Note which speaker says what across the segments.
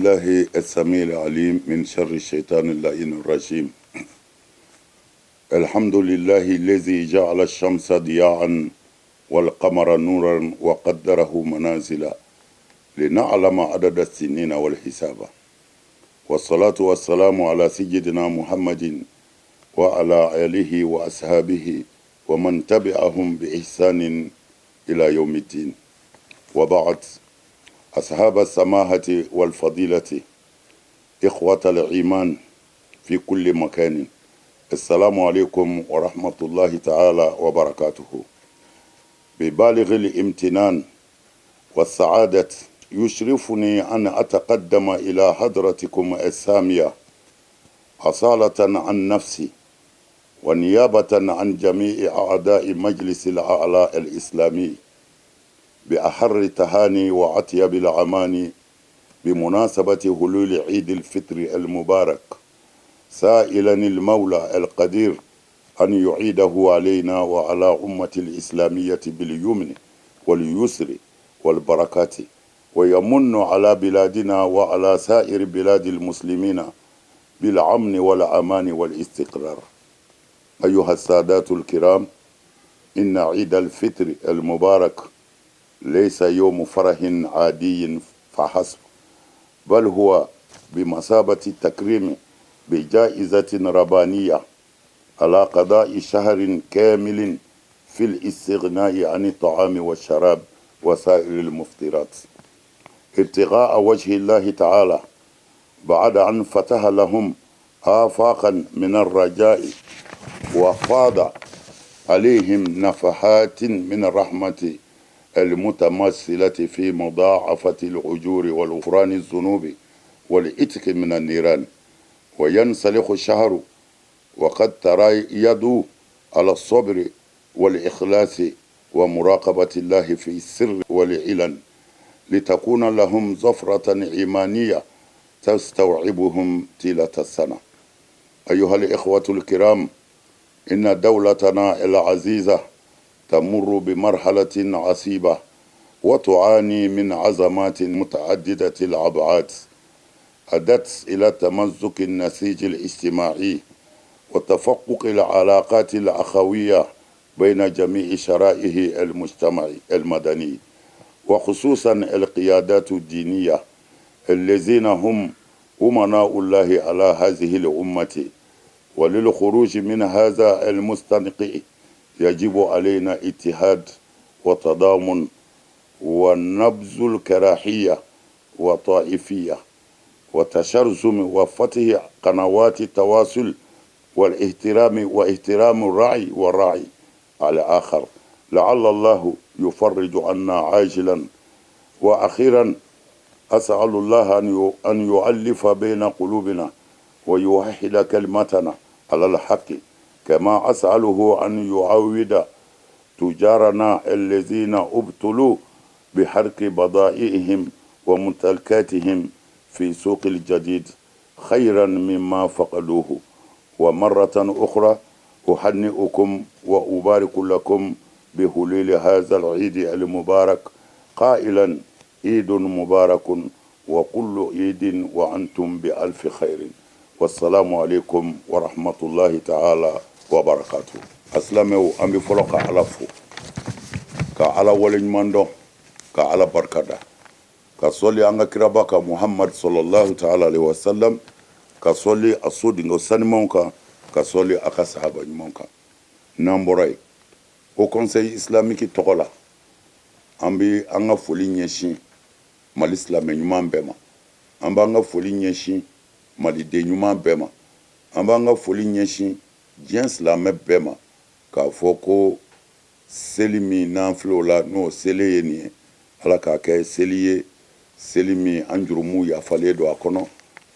Speaker 1: بالله السميع العليم من شر الشيطان اللعين الرجيم. الحمد لله الذي جعل الشمس ضياء والقمر نورا وقدره منازلا لنعلم عدد السنين والحساب. والصلاة والسلام على سيدنا محمد وعلى آله وأصحابه ومن تبعهم بإحسان إلى يوم الدين. وبعد، أصحاب السماحة والفضيلة، إخوة الإيمان في كل مكان، السلام عليكم ورحمة الله تعالى وبركاته. ببالغ الامتنان والسعادة يشرفني أن أتقدم إلى حضرتكم السامية أصالة عن نفسي ونيابة عن جميع أعداء مجلس الأعلى الإسلامي بأحر تهاني وأطيب الأماني بمناسبة هلول عيد الفطر المبارك، سائلا المولى القدير أن يعيده علينا وعلى أمة الإسلامية باليمن واليسر والبركات، ويمن على بلادنا وعلى سائر بلاد المسلمين بالأمن والأمان والاستقرار. أيها السادات الكرام، إن عيد الفطر المبارك ليس يوم فرح عادي فحسب، بل هو بمثابة التكريم بجائزة ربانية على قضاء شهر كامل في الاستغناء عن الطعام والشراب وسائر المفطرات ابتغاء وجه الله تعالى، بعد أن فتح لهم آفاقا من الرجاء وفاض عليهم نفحات من الرحمة المتمثلة في مضاعفة الأجور والغفران الذنوب والإتق من النيران. وينسلخ الشهر وقد ترايدوا على الصبر والإخلاص ومراقبة الله في السر والعلن، لتكون لهم زفرة إيمانية تستوعبهم طيلة السنة. أيها الإخوة الكرام، إن دولتنا العزيزة تمر بمرحلة عصيبة وتعاني من أزمات متعددة الأبعاد أدت إلى تمزق النسيج الاجتماعي وتفكك العلاقات الأخوية بين جميع شرائح المجتمع المدني، وخصوصا القيادات الدينية الذين هم أمناء الله على هذه الأمة. وللخروج من هذا المستنقع يجب علينا اتحاد وتضامن ونبذ الكراهية وطائفية وتشرذم وفتح قنوات التواصل واحترام الراعي والراعي على آخر، لعل الله يفرج عنا عاجلا. وأخيرا، أسأل الله أن يؤلف بين قلوبنا ويوحد كلمتنا على الحق، كما أسأله أن يعود تجارنا الذين ابتلوا بحرق بضائعهم وممتلكاتهم في سوق الجديد خيرا مما فقدوه. ومرة أخرى أهنئكم وأبارك لكم بهلول هذا العيد المبارك، قائلا عيد مبارك وكل عيد وأنتم بألف خير، والسلام عليكم ورحمة الله تعالى وبركاته. أسلامي أمي فلوك على فو كعلى ولين مندو كعلى بركة كصلي أنك كربك محمد صلى الله تعالى عليه وسلم، كصلي أصود نغسان مونكا، كصلي أكاسحابا مونكا نامبوراي au conseil islamique tokola ambi anga foli nyeshi mali islam nyuma bema, amba anga foli nyeshi mali de nyuma bema, amba anga foli nyeshi jens la me bema ka foko selimi na flola no seleye ni ala ka ke seliye selimi anjurumu ya fale do akono,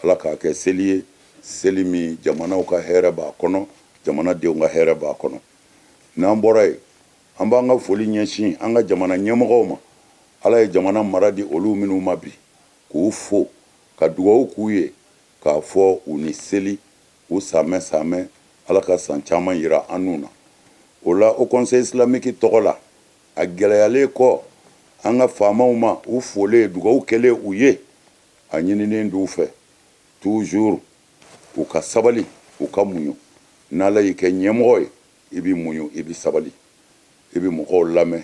Speaker 1: ala ka ke seliye selimi jamana ka hera ba akono, jamana de nga hera ba akono na mboray. Amba anga foli nyeshi anga jamana nyemogoma ala ye jamana maradi olu minu mabi ku fo ka duwa kuye ka fo uniseli usame ala ka sanchama yira anuna. Ola au conseil islamique tokola a gɛlɛyalen kɔ an ka faamaw ma u fole dugawu kɛlen u ye a ɲininen d'u fɛ toujours u ka sabali u ka muɲu n'ala y'i kɛ ɲɛmɔgɔ ye i bi muɲu i bi sabali i bi mɔgɔw lamɛn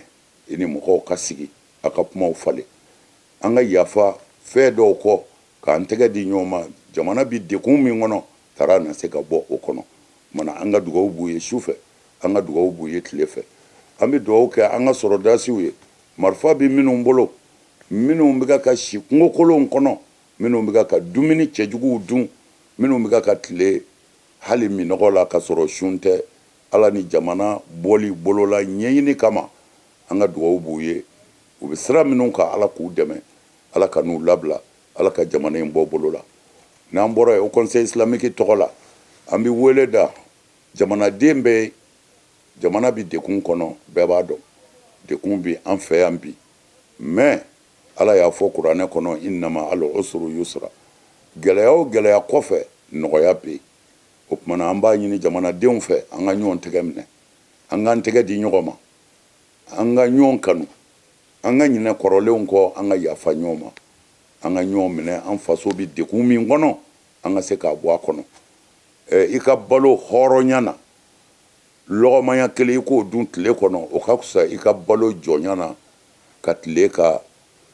Speaker 1: i ni mɔgɔw ka sigi a ka kumaw falen an ka yafa fɛn dɔw kɔ k'an tɛgɛ di ɲɔgɔn ma jamana bi dekun min kɔnɔ tara na se ka bɔ o kɔnɔ mana an ka dugawu b'u ye su fɛ an ka dugawu b'u ye tile fɛ an bi dugawu kɛ an ka sɔrɔdasiw ye marifa bi minnu bolo minnu bɛ ka si kungokolonw kɔnɔ minnu bɛ ka dumuni cɛjuguw dun minnu bɛ ka tile hali minɔgɔ la ka sɔrɔ sun tɛ ala ni jamana bɔli bolola ɲɛɲini kama an ka dugawu b'u ye u bɛ sira minnu ka ala k'u dɛmɛ ala ka n'u labila ala ka jamana in bɔ bolo la n'an bɔra yen o conseil islamique tɔgɔ la an bɛ wele da jamanaden bɛɛ jamana bi dekun kɔnɔ bɛɛ b'a dɔn dekun bi an fɛ yan bi mais ala y'a fɔ kuranɛ kɔnɔ innama al usru yusra gɛlɛya o gɛlɛya kɔfɛ nɔgɔya bɛ yen o tumana an b'a ɲini jamanadenw fɛ an ka ɲɔgɔn tɛgɛ minɛ an k'an tɛgɛ di ɲɔgɔn ma an ka ɲɔgɔn kanu an ka ɲinɛ kɔrɔlenw kɔ an ka yafa ɲɔgɔn ma an ka ɲɔgɔn minɛ an faso bi dekun min kɔnɔ an ka se k'a bɔ a kɔnɔ i ka balo hɔrɔnya na lɔgɔmanya kelen i k'o dun tile kɔnɔ o ka fisa i ka balo jɔnya na ka tile ka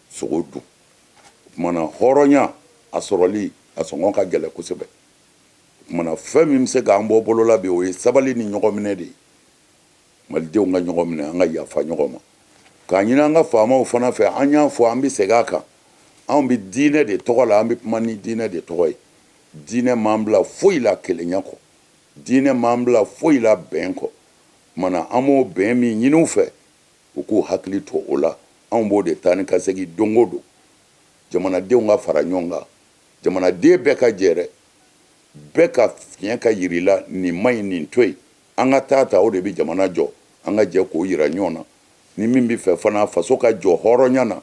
Speaker 1: sogo dun o tumana hɔrɔnya a sɔrɔli a sɔngɔ ka gɛlɛ kosɛbɛ o tumana fɛn min bɛ se k'an bɔ bolola bi o ye sabali ni ɲɔgɔn minɛ de ye malidenw ka ɲɔgɔn minɛ an ka yafa ɲɔgɔn ma k'a ɲini an ka faamaw fana fɛ an y'a fɔ an bɛ segin a kan anw bɛ diinɛ de tɔgɔ la an bɛ kuma ni diinɛ de tɔgɔ ye diinɛ m'an bila foyi la kelenya kɔ diinɛ m'an bila foyi la bɛn kɔ mana an b'o bɛn min ɲini u fɛ u k'u hakili to o la anw b'o de taa ni ka segin don o don jamanadenw ka fara ɲɔgɔn kan jamanaden bɛɛ ka jɛ dɛ bɛɛ ka fiɲɛ ka yiri la nin ma ɲi nin to yen an ka taa ta o de bɛ jamana jɔ an ka jɛ k'o yira ɲɔgɔn na ni min bɛ fɛ fana faso ka jɔ hɔrɔnya na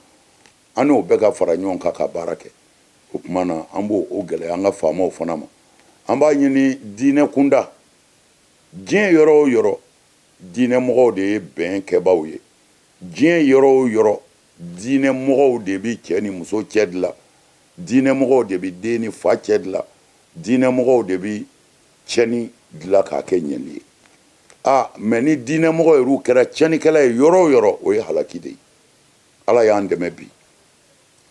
Speaker 1: an n'o bɛɛ ka fara ɲɔgɔn kan ka baara kɛ o tuma na an b'o gɛlɛya an ka faamaw fana ma an b'a ɲini diinɛ kunda diɲɛ yɔrɔ o yɔrɔ diinɛ mɔgɔw de ye bɛn kɛbaaw ye diɲɛ yɔrɔ o yɔrɔ diinɛ mɔgɔw de bɛ cɛ ni muso cɛ dilan diinɛ mɔgɔw de bɛ den ni fa cɛ dilan diinɛ mɔgɔw de bɛ cɛni dilan k'a kɛ ɲɛli ye mɛ ni diinɛ mɔgɔ yɛrɛw kɛra cɛnikɛla ye yɔrɔ o yɔrɔ o ye halaki de ye ala y'an dɛmɛ bi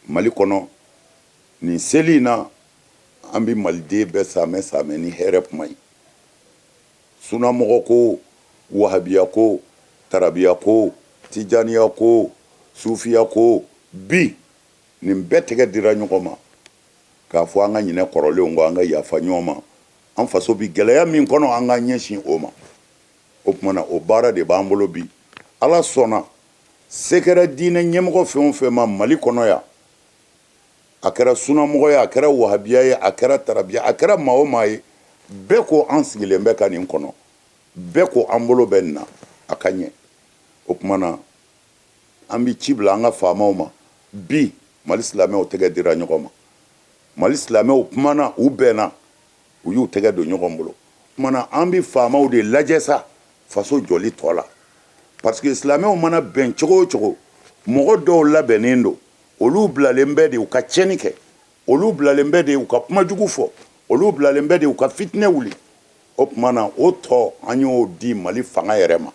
Speaker 1: mali kɔnɔ nin seli in na an bɛ maliden bɛɛ saamɛ ni hɛrɛ kuma ye sunamɔgɔ ko wahabiya ko tarabiya ko tijaniya ko sufiya ko bi nin bɛɛ tɛgɛ dira ɲɔgɔn ma k'a fɔ an ka ɲinɛ kɔrɔlenw kɔ an ka yafa ɲɔgɔn ma an faso bi gɛlɛya min kɔnɔ an ka ɲɛsin o ma o tumana o baara de b'an bolo bi ala sɔnna se kɛra diinɛ ɲɛmɔgɔ fɛn o fɛn ma mali kɔnɔ yan a kɛra sunamɔgɔ ye a kɛra wahabiya ye a kɛra tarabiya a kɛra maa o maa ye bɛɛ ko an sigilen bɛ ka nin kɔnɔ bɛɛ ko an bolo bɛ nin na a ka ɲɛ o tumana an bi ci bila an ka faamaw ma bi mali silamɛw tɛgɛ dira ɲɔgɔn ma mali silamɛw kumana u bɛnna u y'u tɛgɛ don ɲɔgɔn bolo tumana an bi faamaw de lajɛ sa faso jɔli tɔ la parce que silamɛw mana bɛn cogo o cogo mɔgɔ dɔw labɛnnen don olu bilalen bɛ de u ka tiɲɛni kɛ olu bilalen bɛ de u ka kuma jugu fɔ olu bilalen bɛ de u ka fitinɛ wuli o tumana o tɔ an y'o di mali fanga yɛrɛ ma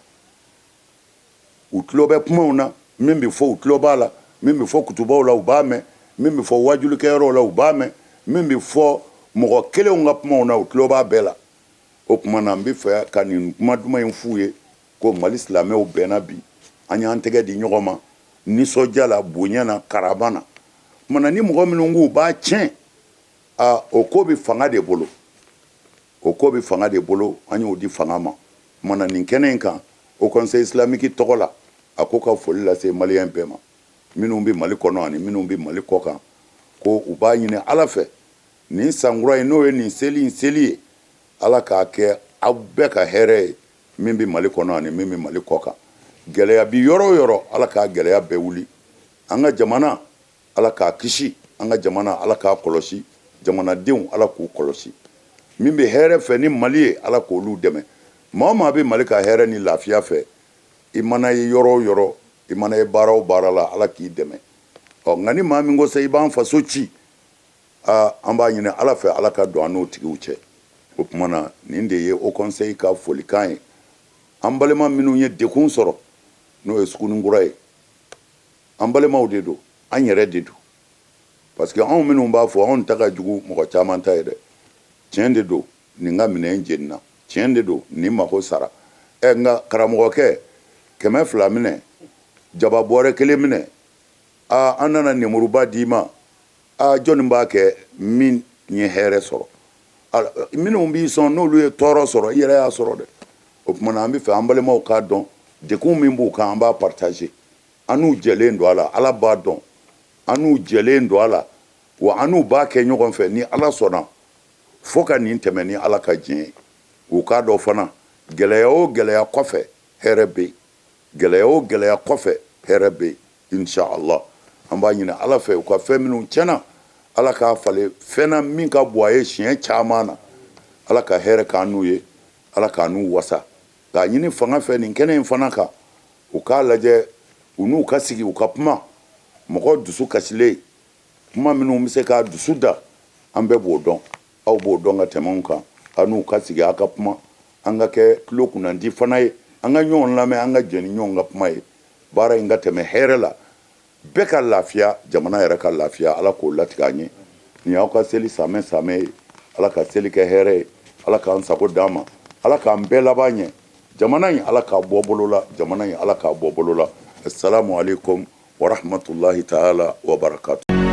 Speaker 1: u tulo bɛ kumaw na min bɛ fɔ u tulo b'a la min bɛ fɔ kutubaw la u b'a mɛn min bɛ fɔ wajulikɛyɔrɔw la u b'a mɛn min bɛ fɔ mɔgɔ kelenw ka kumaw na u tulo b'a bɛɛ la o tumana n bɛ fɛ ka nin kuma duman in f'u ye ko mali silamɛw bɛnna bi an y'an tɛgɛ di ɲɔgɔn ma nisɔndiya la bonya na karaba na tumana ni mɔgɔ minnu k'u b'a tiɲɛ o ko bɛ fanga de bolo o ko bɛ fanga de bolo an y'o di fanga ma tumana nin kɛnɛ in kan o conseil islamique tɔgɔ la a ko ka foli lase maliyɛn bɛɛ ma minnu bɛ mali kɔnɔ ani minnu bɛ mali kɔ kan ko u b'a ɲini ala fɛ nin sankura ye n'o ye nin seli in seli ye ala k'a kɛ aw bɛɛ ka hɛrɛ ye min bɛ mali kɔnɔ ani min bɛ mali kɔ kan gɛlɛya bi yɔrɔ o yɔrɔ ala k'a gɛlɛya bɛɛ wuli an ka jamana ala k'a kisi an ka jamana ala k'a kɔlɔsi jamanadenw ala k'u kɔlɔsi min bɛ hɛrɛ fɛ ni mali ye ala k'olu dɛmɛ maa o maa bɛ mali ka hɛrɛ ni lafiya fɛ i mana ye yɔrɔ o yɔrɔ i mana ye baara o baara la ala k'i dɛmɛ nka ni maa min ko sa i b'an faso ci an b'a ɲini ala fɛ ala ka don an n'o tigiw cɛ o tuma na nin de ye Haut Conseil ka folikan ye an balima minnu ye dekun sɔrɔ n'o ye Sugunikura ye an balimaw de don an yɛrɛ de don parce que anw minnu b'a fɔ anw ta ka jugu mɔgɔ caman ta ye dɛ tiɲɛ de don nin ka minɛn jenina tiɲɛ de don nin mako sara nka karamɔgɔkɛ 200 minɛ jaba bɔrɛ 1 minɛ an nana nemuruba d'i ma jɔnni b'a kɛ min ye hɛrɛ sɔrɔ minnu b'i sɔn n'olu ye tɔɔrɔ sɔrɔ i yɛrɛ y'a sɔrɔ dɛ o tuma na an bɛ fɛ an balimaw k'a dɔn dekun min b'u kan an b'a partager an n'u jɛlen don a la ala b'a dɔn an n'u jɛlen don a la wa an n'u b'a kɛ ɲɔgɔn fɛ ni ala sɔnna fo ka nin tɛmɛ ni ala ka diɲɛ ye u k'a dɔn fana gɛlɛya o gɛlɛya kɔfɛ hɛrɛ bɛ yen gɛlɛya o gɛlɛya kɔfɛ hɛrɛ bɛ yen inshallah an b'a ɲini ala fɛ u ka fɛn minnu tiɲɛna ala k'a falen fɛn na min ka bon a ye siɲɛ caman na ala ka hɛrɛ k'an n'u ye ala k'an n'u wasa k'a ɲini fanga fɛ nin kɛnɛ in fana kan u k'a lajɛ u n'u ka sigi u ka kuma mɔgɔ dusu kasilen kuma minnu bɛ se k'a dusu da an bɛɛ b'o dɔn aw b'o dɔn ka tɛmɛ anw kan a n'u ka sigi a ka kuma an ka kɛ tulo kunnandi fana ye an ka ɲɔgɔn lamɛn an ka jɛ ni ɲɔgɔn ka kuma ye baara in ka tɛmɛ hɛrɛ la bɛɛ ka lafiya jamana yɛrɛ ka lafiya ala k'o latigɛ an ye nin y'aw ka seli samɛ ye ala ka seli kɛ hɛrɛ ye ala k'an sago d'an ma ala k'an bɛɛ laban ɲɛ jamana in ala k'a bɔ bolo la jamana in ala k'a bɔ bolo la assalamu alaikum wa rahmatullahi ta'ala wa barakatuh